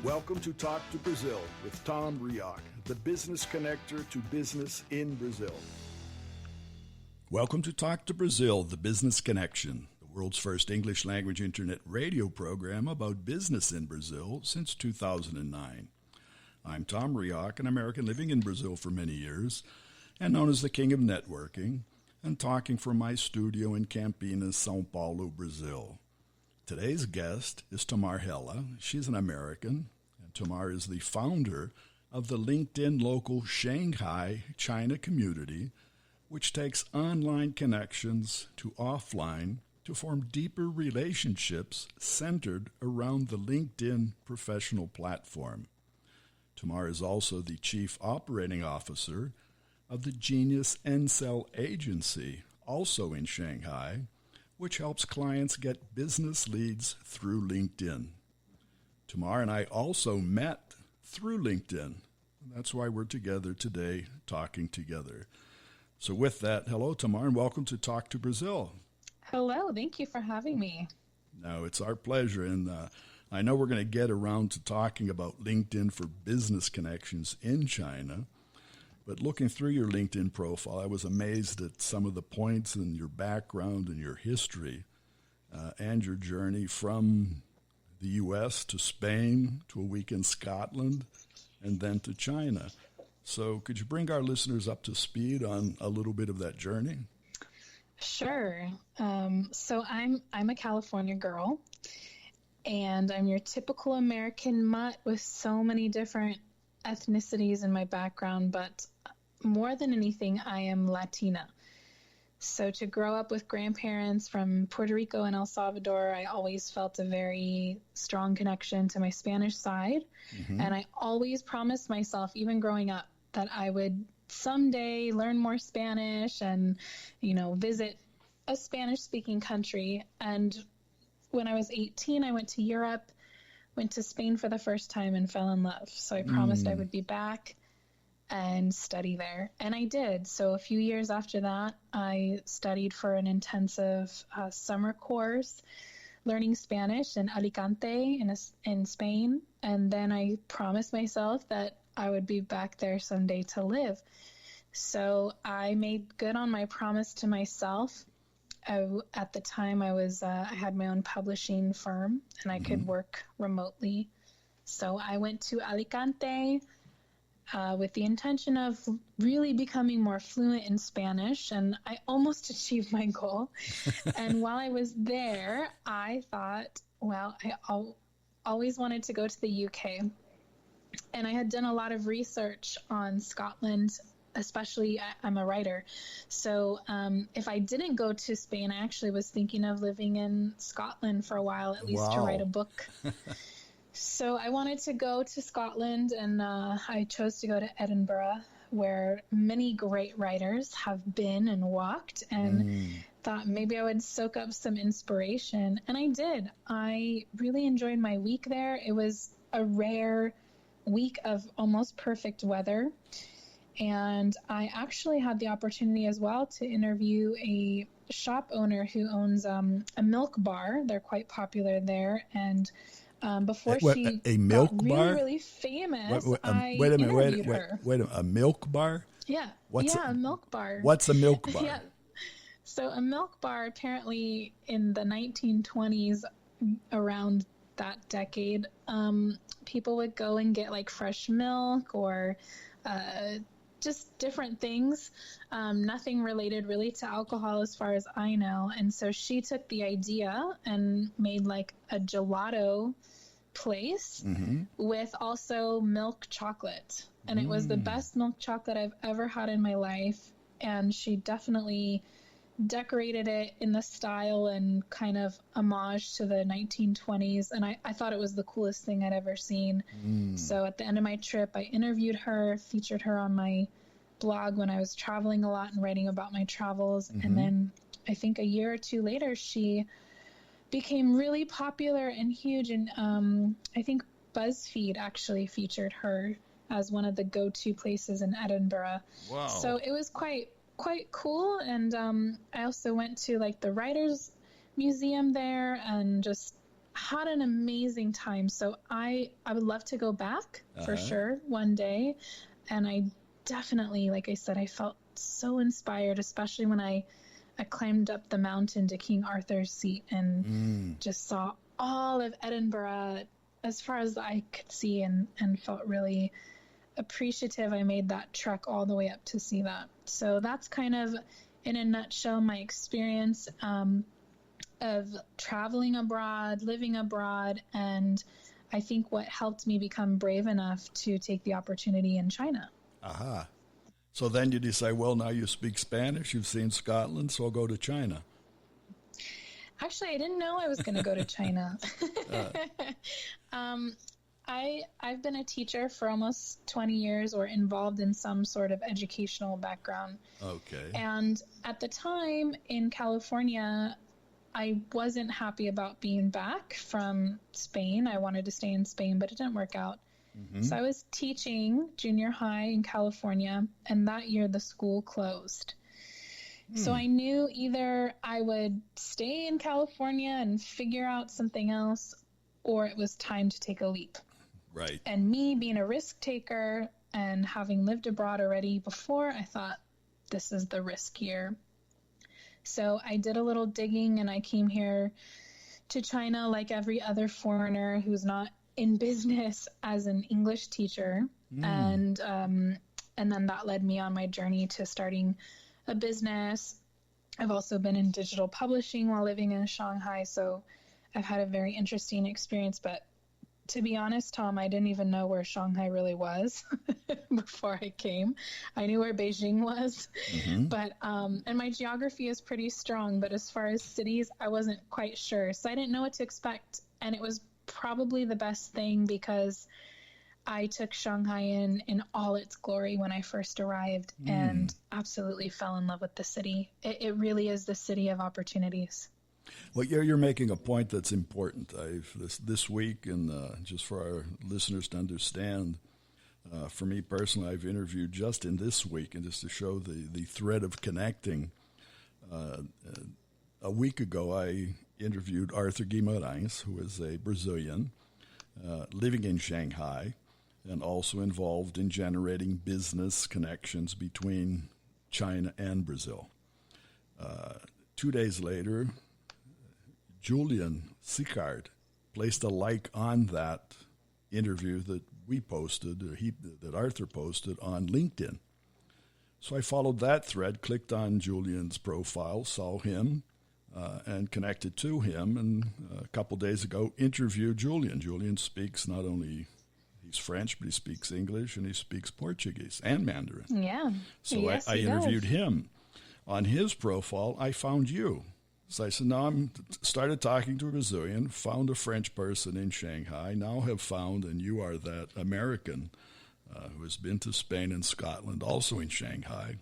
Welcome to Talk to Brazil with Tom Rioch, the business connector to business in Brazil. Welcome to Talk to Brazil, the business connection, the world's first English language internet radio program about business in Brazil since 2009. I'm Tom Rioch, an American living in Brazil for many years and known as the King of Networking, and talking from my studio in Campinas, São Paulo, Brazil. Today's guest is Tamar Hela. She's an American, and Tamar is the founder of the LinkedIn local Shanghai China community, which takes online connections to offline to form deeper relationships centered around the LinkedIn professional platform. Tamar is also the Chief Operating Officer of the Genius N-Cell agency, also in Shanghai, which helps clients get business leads through LinkedIn. Tamar and I also met through LinkedIn. That's why we're together today, talking together. So with that, hello, Tamar, and welcome to Talk to Brazil. Hello, thank you for having me. No, it's our pleasure, and I know we're going to get around to talking about LinkedIn for business connections in China. But looking through your LinkedIn profile, I was amazed at some of the points in your background and your history and your journey from the U.S. to Spain to a week in Scotland and then to China. So could you bring our listeners up to speed on a little bit of that journey? Sure. So I'm a California girl, and I'm your typical American mutt with so many different ethnicities in my background, but more than anything, I am Latina. So to grow up with grandparents from Puerto Rico and El Salvador, I always felt a very strong connection to my Spanish side. Mm-hmm. And I always promised myself, even growing up, that I would someday learn more Spanish and, visit a Spanish-speaking country. And when I was 18, I went to Europe, went to Spain for the first time and fell in love. So I promised I would be back and study there. And I did. So a few years after that, I studied for an intensive summer course learning Spanish in Alicante in Spain. And then I promised myself that I would be back there someday to live. So I made good on my promise to myself. At the time, I had my own publishing firm, and I could work remotely. So I went to Alicante with the intention of really becoming more fluent in Spanish, and I almost achieved my goal. And while I was there, I thought, well, I always wanted to go to the UK. And I had done a lot of research on Scotland. Especially, I'm a writer. So if I didn't go to Spain, I actually was thinking of living in Scotland for a while, at least to write a book. So I wanted to go to Scotland, and I chose to go to Edinburgh, where many great writers have been and walked, and thought maybe I would soak up some inspiration. And I did. I really enjoyed my week there. It was a rare week of almost perfect weather. And I actually had the opportunity as well to interview a shop owner who owns a milk bar. They're quite popular there. And before she a milk got bar? really famous, I wait a interviewed her. Wait a minute, a milk bar? Yeah. A milk bar. What's a milk bar? Yeah. So a milk bar, apparently in the 1920s, around that decade, people would go and get like fresh milk or just different things, nothing related really to alcohol as far as I know. And so she took the idea and made like a gelato place with also milk chocolate. And it was the best milk chocolate I've ever had in my life. And she definitely decorated it in the style and kind of homage to the 1920s. And I thought it was the coolest thing I'd ever seen. So at the end of my trip, I interviewed her, featured her on my blog when I was traveling a lot and writing about my travels. And then I think a year or two later, she became really popular and huge. And I think BuzzFeed actually featured her as one of the go-to places in Edinburgh. Wow. So it was quite cool. And I also went to like the Writers Museum there and just had an amazing time. So I would love to go back for sure one day. And I definitely, like I said, I felt so inspired, especially when I climbed up the mountain to King Arthur's Seat and just saw all of Edinburgh as far as I could see, and felt really appreciative. I made that trek all the way up to see that. So that's kind of, in a nutshell, my experience of traveling abroad, living abroad, and I think what helped me become brave enough to take the opportunity in China. Aha. So then you decide, well, now you speak Spanish, you've seen Scotland, so I'll go to China. Actually, I didn't know I was going to go to China. I've been a teacher for almost 20 years, or involved in some sort of educational background. Okay. And at the time in California, I wasn't happy about being back from Spain. I wanted to stay in Spain, but it didn't work out. So I was teaching junior high in California, and that year the school closed. So I knew either I would stay in California and figure out something else, or it was time to take a leap. Right. And me being a risk taker and having lived abroad already before, I thought, this is the risk here. So I did a little digging, and I came here to China like every other foreigner who's not in business as an English teacher. And then that led me on my journey to starting a business. I've also been in digital publishing while living in Shanghai, so I've had a very interesting experience. But to be honest, Tom, I didn't even know where Shanghai really was before I came. I knew where Beijing was, but and my geography is pretty strong, but as far as cities, I wasn't quite sure. So I didn't know what to expect, and it was probably the best thing, because I took Shanghai in all its glory when I first arrived, and absolutely fell in love with the city. It really is the city of opportunities. Well, you're making a point that's important. This week, and just for our listeners to understand, for me personally, I've interviewed just in this week, and just to show the thread of connecting, a week ago I interviewed Arthur Guimarães, who is a Brazilian living in Shanghai, and also involved in generating business connections between China and Brazil. 2 days later, Julian Sicard placed a like on that interview that we posted, that Arthur posted on LinkedIn. So I followed that thread, clicked on Julian's profile, saw him, and connected to him, and a couple days ago interviewed Julian. Julian speaks not only, he's French, but he speaks English, and he speaks Portuguese and Mandarin. Yeah. So yes, I interviewed him. On his profile, I found you. So I said, now I started talking to a Brazilian, found a French person in Shanghai, now have found, and you are that American who has been to Spain and Scotland, also in Shanghai.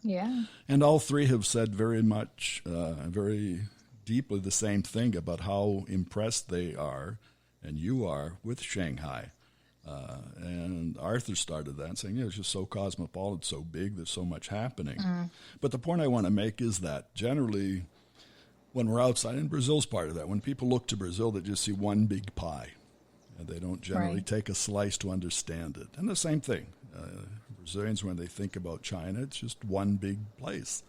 Yeah. And all three have said very much, very deeply the same thing about how impressed they are, and you are, with Shanghai. And Arthur started that, saying, it's just so cosmopolitan, so big, there's so much happening. But the point I want to make is that generally, when we're outside, and Brazil's part of that, when people look to Brazil, they just see one big pie, and they don't generally take a slice to understand it. And the same thing. Brazilians, when they think about China, it's just one big place,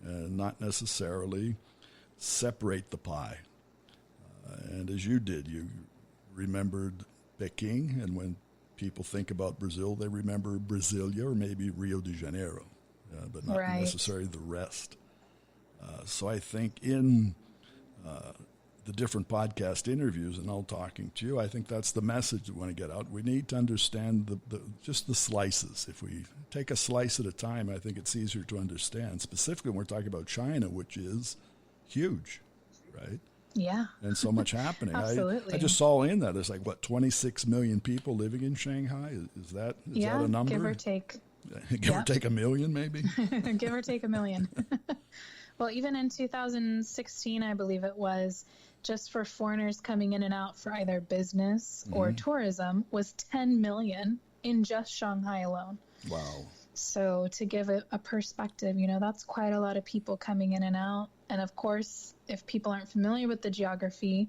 not necessarily separate the pie. And as you did, you remembered Peking, and when people think about Brazil, they remember Brasilia or maybe Rio de Janeiro, but not necessarily the rest. So I think in the different podcast interviews and all talking to you, I think that's the message we want to get out. We need to understand just the slices. If we take a slice at a time, I think it's easier to understand, specifically when we're talking about China, which is huge, right? Yeah. And so much happening. Absolutely. I just saw in that there's 26 million people living in Shanghai? Is that a number? Give or take. Give or take a million, maybe? Give or take a million. Well, even in 2016, I believe it was, just for foreigners coming in and out for either business or tourism, was 10 million in just Shanghai alone. Wow. So to give it a perspective, that's quite a lot of people coming in and out. And of course, if people aren't familiar with the geography,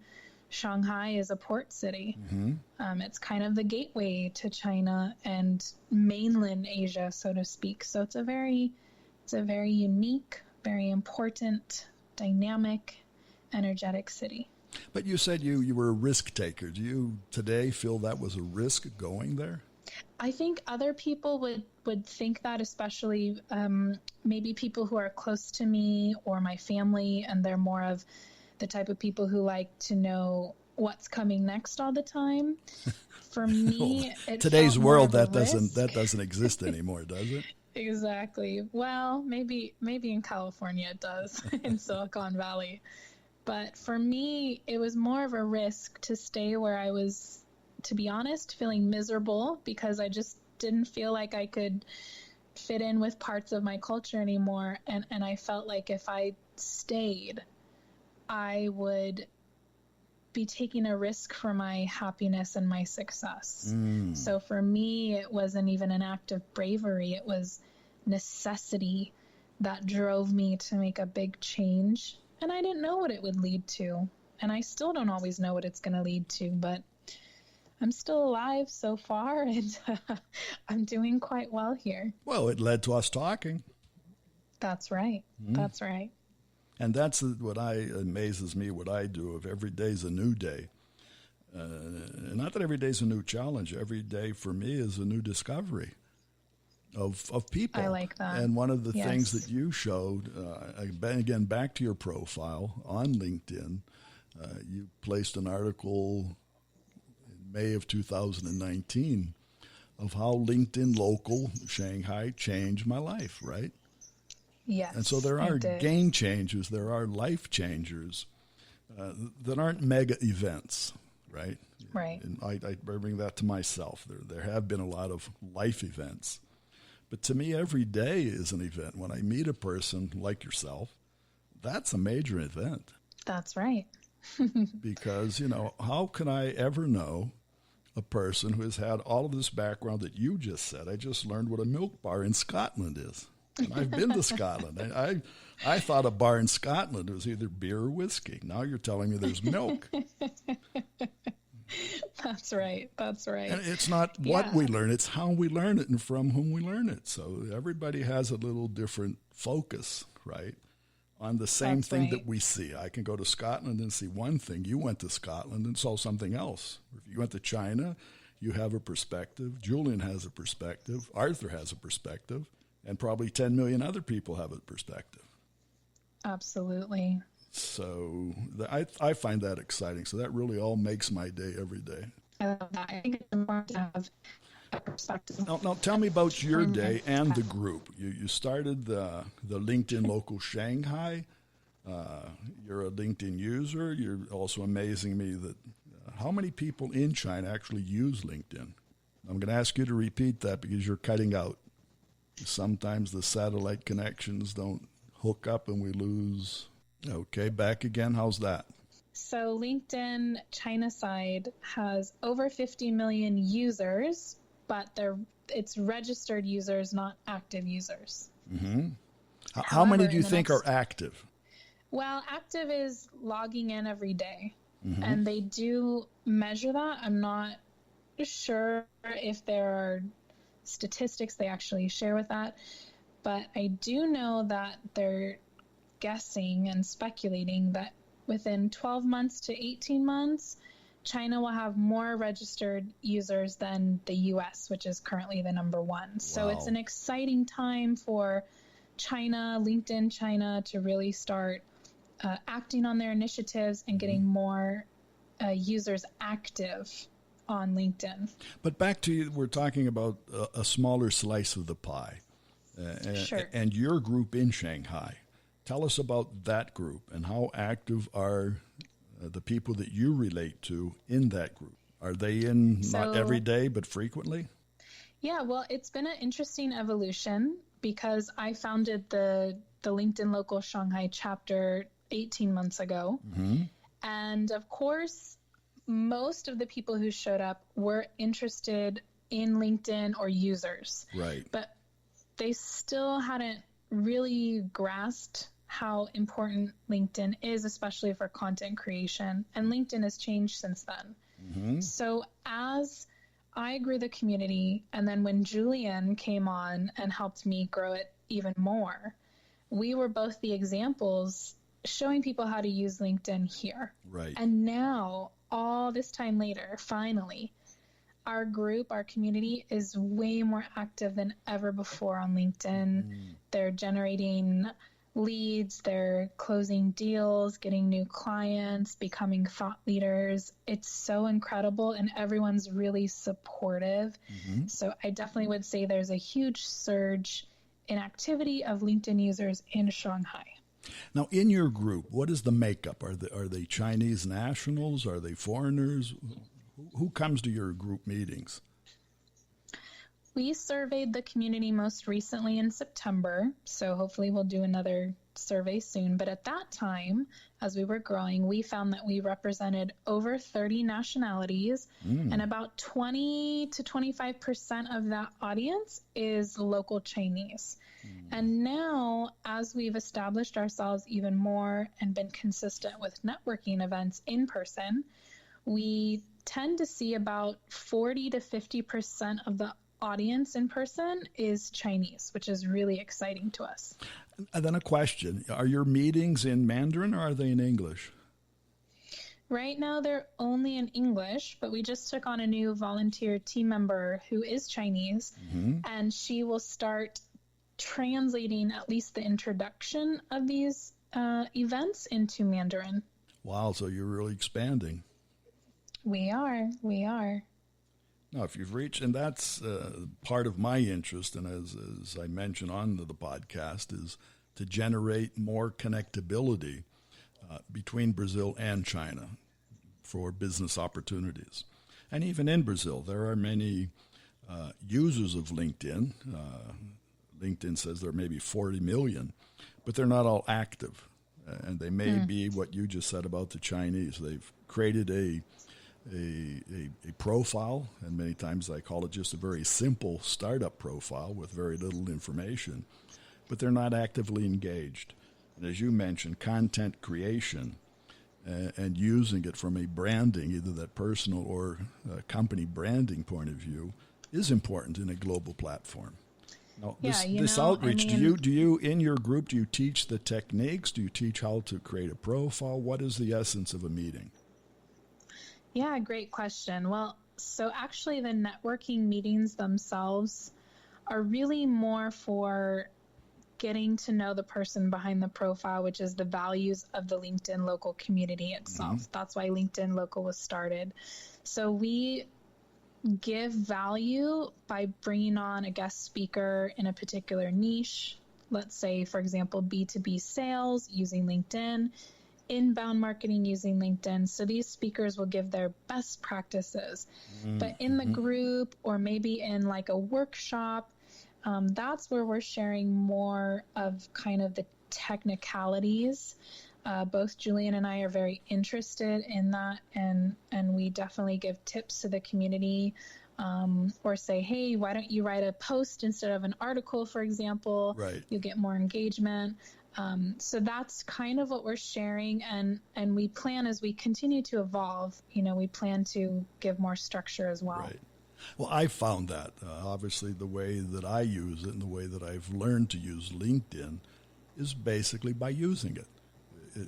Shanghai is a port city. Mm-hmm. It's kind of the gateway to China and mainland Asia, so to speak. So it's a very unique, very important, dynamic, energetic city. But you said you were a risk taker. Do you today feel that was a risk going there? I think other people would think that, especially maybe people who are close to me or my family, and they're more of the type of people who like to know what's coming next all the time. For me, today's world that doesn't exist anymore, does it? Exactly. Well, maybe in California it does, in Silicon Valley. But for me, it was more of a risk to stay where I was, to be honest, feeling miserable because I just didn't feel like I could fit in with parts of my culture anymore. And I felt like if I stayed, I would be taking a risk for my happiness and my success. So for me, it wasn't even an act of bravery. It was necessity that drove me to make a big change. And I didn't know what it would lead to. And I still don't always know what it's going to lead to, but I'm still alive so far, and I'm doing quite well here. Well, it led to us talking. That's right. That's right. And that's what amazes me, what I do, if every day's a new day. Not that every day's a new challenge. Every day for me is a new discovery of people. I like that. And one of the things that you showed, again, back to your profile on LinkedIn, you placed an article in May of 2019 of how LinkedIn Local Shanghai changed my life, right? Yes. And so there are game changers, there are life changers that aren't mega events, right? Right. And I bring that to myself. There have been a lot of life events. But to me, every day is an event. When I meet a person like yourself, that's a major event. That's right. Because, how can I ever know a person who has had all of this background that you just said? I just learned what a milk bar in Scotland is. And I've been to Scotland. I thought a bar in Scotland was either beer or whiskey. Now you're telling me there's milk. That's right. That's right. And it's not what we learn, it's how we learn it and from whom we learn it. So everybody has a little different focus, right, on the same thing that we see. I can go to Scotland and see one thing. You went to Scotland and saw something else. If you went to China, you have a perspective. Julian has a perspective. Arthur has a perspective. And probably 10 million other people have a perspective. Absolutely. So I find that exciting. So that really all makes my day every day. I love that. I think it's important to have a perspective. Now tell me about your day and the group. You started the LinkedIn Local Shanghai. You're a LinkedIn user. You're also amazing me that how many people in China actually use LinkedIn? I'm going to ask you to repeat that because you're cutting out. Sometimes the satellite connections don't hook up and we lose. Okay, back again. How's that? So LinkedIn China side has over 50 million users, but it's registered users, not active users. Mm-hmm. How many do you think are active? Well, active is logging in every day, and they do measure that. I'm not sure if there are statistics they actually share with that, but I do know that they're guessing and speculating that within 12 months to 18 months, China will have more registered users than the US, which is currently the number one. Wow. So it's an exciting time for China, LinkedIn China, to really start acting on their initiatives and getting more users active on LinkedIn. But back to you, we're talking about a smaller slice of the pie. Sure. And your group in Shanghai. Tell us about that group and how active are the people that you relate to in that group. Are they in not every day, but frequently? Yeah, well, it's been an interesting evolution because I founded the LinkedIn Local Shanghai chapter 18 months ago. Mm-hmm. And of course, most of the people who showed up were interested in LinkedIn or users. Right. But they still hadn't really grasped how important LinkedIn is, especially for content creation. And LinkedIn has changed since then. Mm-hmm. So as I grew the community, and then when Julian came on and helped me grow it even more, we were both the examples showing people how to use LinkedIn here. Right. And now, all this time later, finally, our group, our community is way more active than ever before on LinkedIn. They're generating leads, they're closing deals, getting new clients, becoming thought leaders. It's so incredible, and everyone's really supportive. So I definitely would say there's a huge surge in activity of LinkedIn users in Shanghai. Now, in your group, what is the makeup? Are they Chinese nationals? Are they foreigners? Who comes to your group meetings? We surveyed the community most recently in September, so hopefully we'll do another survey soon. But at that time, as we were growing, we found that we represented over 30 nationalities, and about 20 to 25% of that audience is local Chinese. And now, as we've established ourselves even more and been consistent with networking events in person, we tend to see about 40 to 50% of the audience in person is Chinese, which is really exciting to us. And then a question. Are your meetings in Mandarin or are they in English? Right now, they're only in English, but we just took on a new volunteer team member who is Chinese, and she will start translating at least the introduction of these events into Mandarin. Wow, so you're really expanding. We are. Now, if you've reached, and that's part of my interest, and as I mentioned on the podcast, is to generate more connectability between Brazil and China for business opportunities. And even in Brazil, there are many users of LinkedIn. LinkedIn says there may be 40 million, but they're not all active. And they may be what you just said about the Chinese. They've created a profile, and many times I call it just a very simple startup profile with very little information, but they're not actively engaged. And as you mentioned, content creation and using it from a branding, either that personal or company branding point of view, is important in a global platform. Now, this outreach, do you in your group, do you teach the techniques? Do you teach how to create a profile? What is the essence of a meeting? Yeah, great question. Well, so actually the networking meetings themselves are really more for getting to know the person behind the profile, which is the values of the LinkedIn local community itself. That's why LinkedIn Local was started. So we give value by bringing on a guest speaker in a particular niche. Let's say, for example, B2B sales using LinkedIn, inbound marketing using LinkedIn. So these speakers will give their best practices. But in the group, or maybe in like a workshop, that's where we're sharing more of kind of the technicalities. Both Julian and I are very interested in that, and we definitely give tips to the community, or say, hey, why don't you write a post instead of an article, for example? Right. You'll get more engagement. So that's kind of what we're sharing, and we plan, as we continue to evolve, we plan to give more structure as well. Right. Well, I found that obviously the way that I use it and the way that I've learned to use LinkedIn is basically by using it.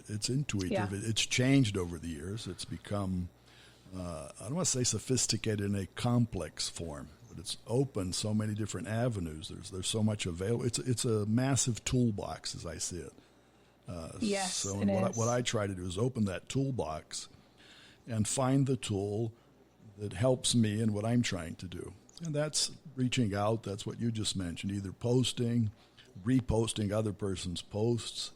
It's intuitive. Yeah. It's changed over the years. It's become, I don't want to say sophisticated in a complex form, but it's opened so many different avenues. There's so much available. It's a massive toolbox as I see it. Yes, so it is. What I try to do is open that toolbox and find the tool that helps me in what I'm trying to do. And that's reaching out. That's what you just mentioned, either posting, reposting other person's posts,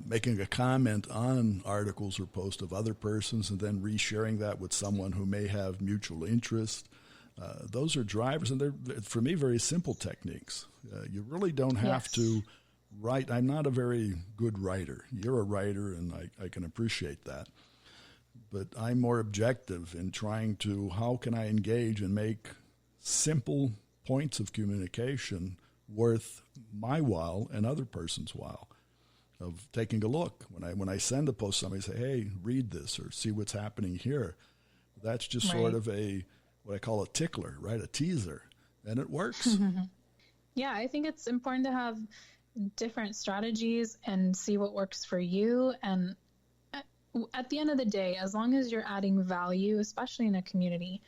making a comment on articles or posts of other persons, and then resharing that with someone who may have mutual interest. Those are drivers, and they're, for me, very simple techniques. You really don't have to write. I'm not a very good writer. You're a writer, and I can appreciate that. But I'm more objective in trying to, how can I engage and make simple points of communication worth my while and other person's while of taking a look. When I send a post, somebody say, hey, read this or see what's happening here. That's just sort of what I call a tickler, right? A teaser. And it works. Yeah, I think it's important to have different strategies and see what works for you. And at the end of the day, as long as you're adding value, especially in a community,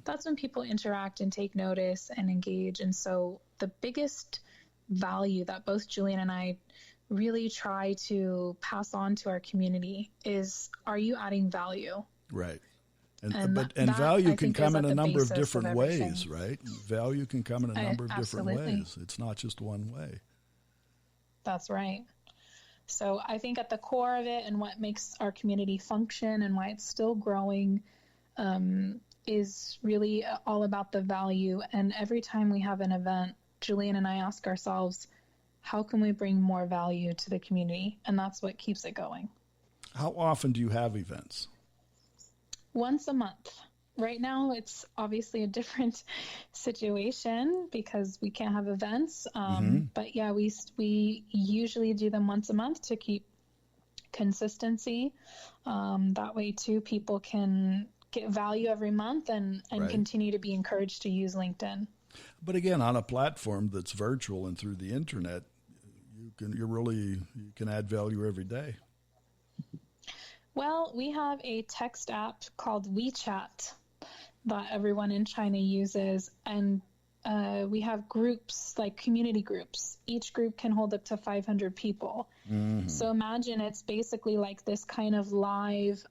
that's when people interact and take notice and engage. And so the biggest value that both Julian and I really try to pass on to our community is, are you adding value? Right. And value can come in a number of different ways, ways, right? Value can come in a number of different ways. It's not just one way. That's right. So I think at the core of it and what makes our community function and why it's still growing is really all about the value. And every time we have an event, Julian and I ask ourselves, how can we bring more value to the community? And that's what keeps it going. How often do you have events? Once a month. Right now, it's obviously a different situation because we can't have events. But yeah, we usually do them once a month to keep consistency. That way, too, people can get value every month and continue to be encouraged to use LinkedIn. But again, on a platform that's virtual and through the internet, you can add value every day. Well, we have a text app called WeChat that everyone in China uses, and we have groups, like community groups. Each group can hold up to 500 people. So imagine it's basically like this kind of live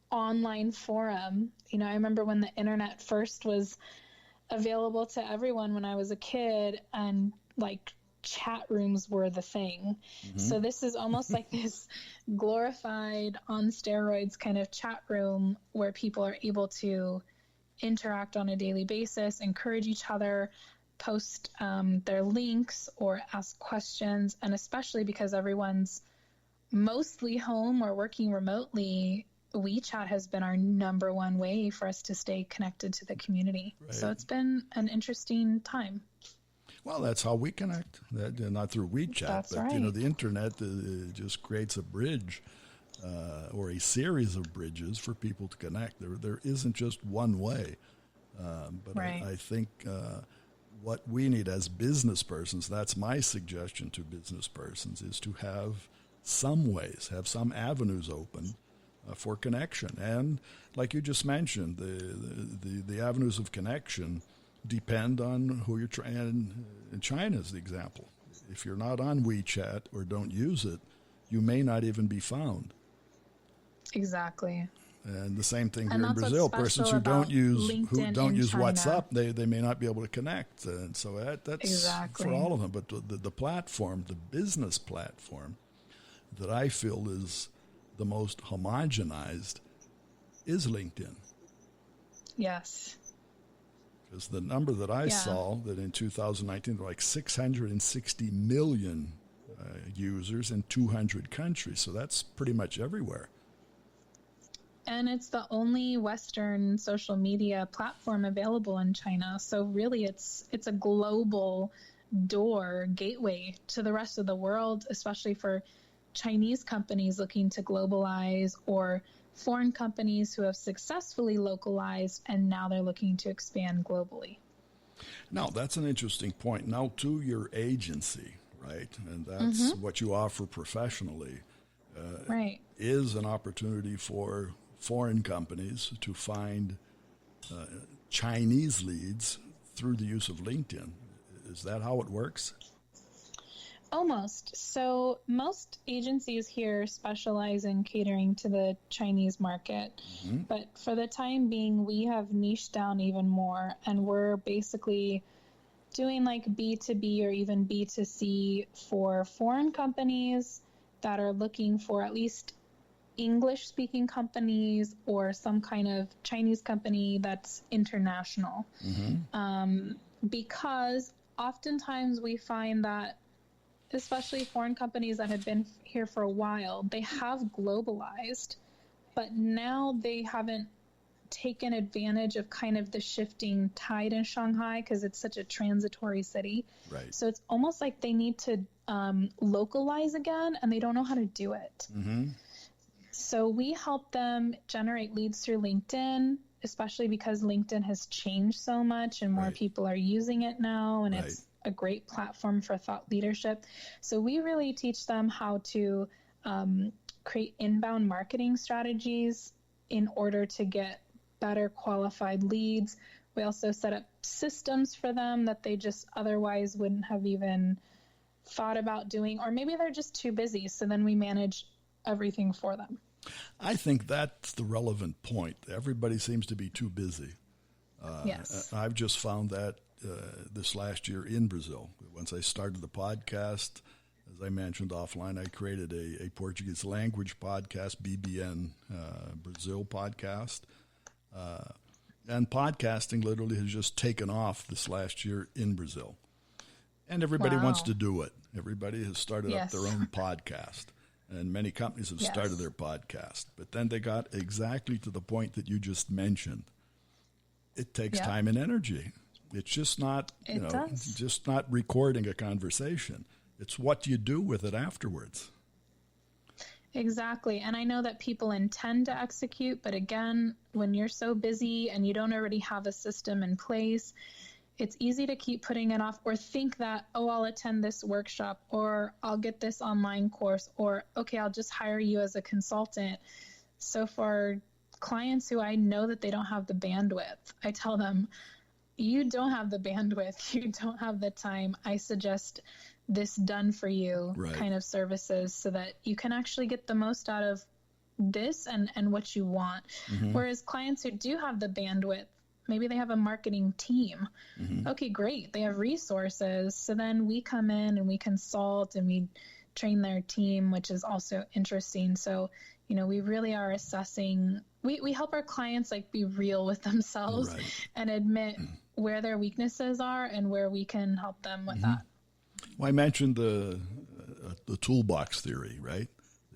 online forum. You know, I remember when the internet first was available to everyone when I was a kid, and like chat rooms were the thing. So this is almost like this glorified on steroids kind of chat room where people are able to interact on a daily basis, encourage each other, post their links or ask questions. And especially because everyone's mostly home or working remotely, WeChat has been our number one way for us to stay connected to the community. Right. So it's been an interesting time. Well, that's how we connect. Not through WeChat, that's but right. The internet just creates a bridge or a series of bridges for people to connect. There isn't just one way. But right. I think what we need as business persons, that's my suggestion to business persons, is to have some ways, have some avenues open for connection. And like you just mentioned, the avenues of connection depend on who you're trying. And China is the example. If you're not on WeChat or don't use it, you may not even be found. Exactly. And the same thing here in Brazil. Persons who don't use WhatsApp, they may not be able to connect. And so that's exactly for all of them. But the platform, the business platform that I feel is the most homogenized is LinkedIn. Yes. Because the number that I saw, that in 2019, there were like 660 million users in 200 countries. So that's pretty much everywhere. And it's the only Western social media platform available in China. So really, it's a global gateway to the rest of the world, especially for Chinese companies looking to globalize or foreign companies who have successfully localized and now they're looking to expand globally. Now, that's an interesting point. Now, to your agency, right? And that's what you offer professionally. Right. Is an opportunity for foreign companies to find Chinese leads through the use of LinkedIn. Is that how it works? Almost. So most agencies here specialize in catering to the Chinese market. But for the time being, we have niched down even more, and we're basically doing like B2B or even B2C for foreign companies that are looking for at least English-speaking companies or some kind of Chinese company that's international. Because oftentimes we find that especially foreign companies that have been here for a while, they have globalized, but now they haven't taken advantage of kind of the shifting tide in Shanghai because it's such a transitory city. Right. So it's almost like they need to localize again, and they don't know how to do it. Mm-hmm. So we help them generate leads through LinkedIn, especially because LinkedIn has changed so much and more Right. people are using it now, and Right. it's a great platform for thought leadership. So we really teach them how to create inbound marketing strategies in order to get better qualified leads. We also set up systems for them that they just otherwise wouldn't have even thought about doing, or maybe they're just too busy. So then we manage everything for them. I think that's the relevant point. Everybody seems to be too busy. Yes. I've just found that this last year in Brazil. Once I started the podcast, as I mentioned offline, I created a Portuguese language podcast, BBN Brazil podcast. And podcasting literally has just taken off this last year in Brazil. And everybody Wow. wants to do it. Everybody has started up Yes. their own podcast. And many companies have Yes. started their podcast. But then they got exactly to the point that you just mentioned. It takes Yep. time and energy. It's just not, It does. just not recording a conversation. It's what you do with it afterwards. Exactly. And I know that people intend to execute, but again, when you're so busy and you don't already have a system in place, it's easy to keep putting it off or think that, oh, I'll attend this workshop or I'll get this online course or, okay, I'll just hire you as a consultant. So for clients who I know that they don't have the bandwidth, I tell them, you don't have the bandwidth, you don't have the time. I suggest this done for you Right. kind of services so that you can actually get the most out of this and what you want. Mm-hmm. Whereas clients who do have the bandwidth, maybe they have a marketing team. Mm-hmm. Okay, great. They have resources. So then we come in and we consult and we train their team, which is also interesting. So, we really are assessing, we help our clients like be real with themselves Right. and admit where their weaknesses are and where we can help them with that. Well, I mentioned the toolbox theory, right?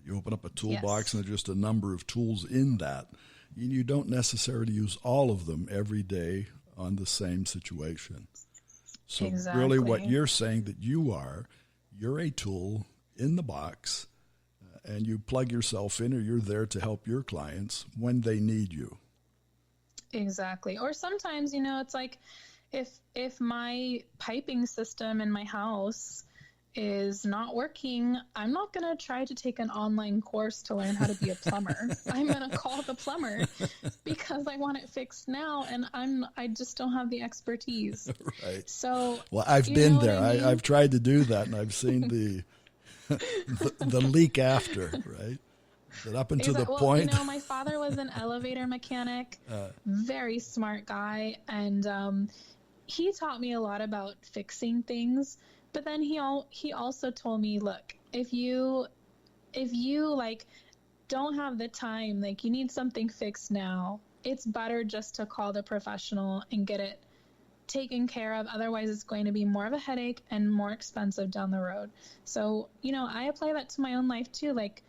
You open up a toolbox Yes. and there's just a number of tools in that. You don't necessarily use all of them every day on the same situation. So really what Exactly. you're saying that you're a tool in the box and you plug yourself in or you're there to help your clients when they need you. Exactly. Or sometimes, it's like if my piping system in my house is not working, I'm not going to try to take an online course to learn how to be a plumber. I'm going to call the plumber because I want it fixed now and I just don't have the expertise. Right. So, Well, I've you been know what there. I mean? I've tried to do that and I've seen the leak after, right? But up until the Well, point. my father was an elevator mechanic, very smart guy, and he taught me a lot about fixing things. But then he also told me, look, if you like don't have the time, like you need something fixed now, it's better just to call the professional and get it taken care of. Otherwise, it's going to be more of a headache and more expensive down the road. So, I apply that to my own life too. Like,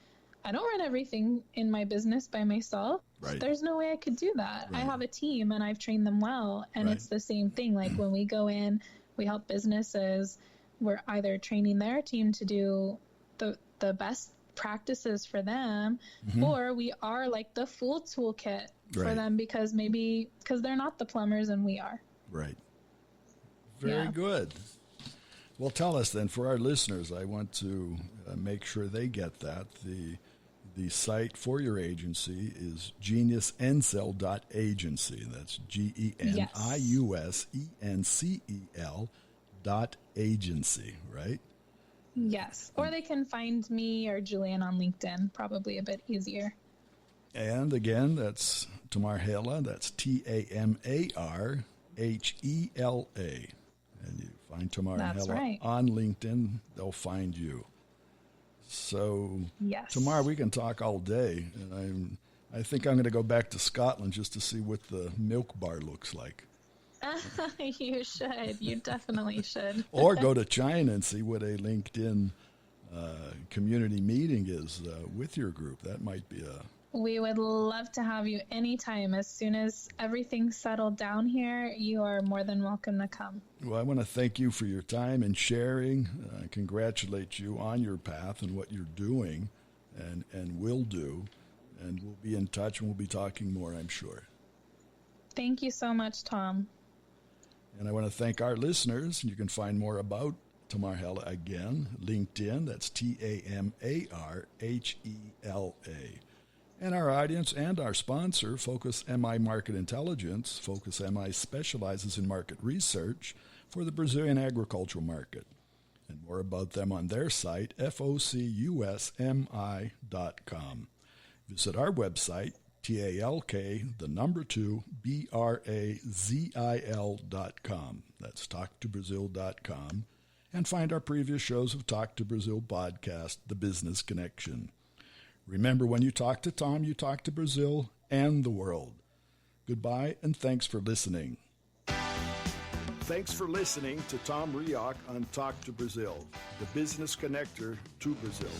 I don't run everything in my business by myself. Right. There's no way I could do that. Right. I have a team and I've trained them well. And Right. it's the same thing. Like when we go in, we help businesses. We're either training their team to do the best practices for them, or we are like the full toolkit for Right. them because they're not the plumbers and we are. Right. Very Yeah. good. Well, tell us then, for our listeners, I want to make sure they get that. The site for your agency is geniusencel.agency. That's GENIUSENCEL.agency, right? Yes. Or they can find me or Julian on LinkedIn, probably a bit easier. And again, that's Tamar Hela. That's TamarHela. And you find Tamar That's Hela right. on LinkedIn, they'll find you. So, Yes. Tamar, we can talk all day. And I think I'm going to go back to Scotland just to see what the milk bar looks like. You should. You definitely should. Or go to China and see what a LinkedIn community meeting is with your group. That might be a We would love to have you anytime. As soon as everything's settled down here, you are more than welcome to come. Well, I want to thank you for your time and sharing. Congratulate you on your path and what you're doing and will do. And we'll be in touch and we'll be talking more, I'm sure. Thank you so much, Tom. And I want to thank our listeners. You can find more about Tamar Hela again, LinkedIn, that's TamarHela. And our audience and our sponsor, Focus MI Market Intelligence. Focus MI specializes in market research for the Brazilian agricultural market. And more about them on their site, focusmi.com. Visit our website, talk2brazil.com. That's talk2brazil.com. And find our previous shows of Talk to Brazil podcast, The Business Connection. Remember, when you talk to Tom, you talk to Brazil and the world. Goodbye, and thanks for listening. Thanks for listening to Tom Rioch on Talk to Brazil, the business connector to Brazil.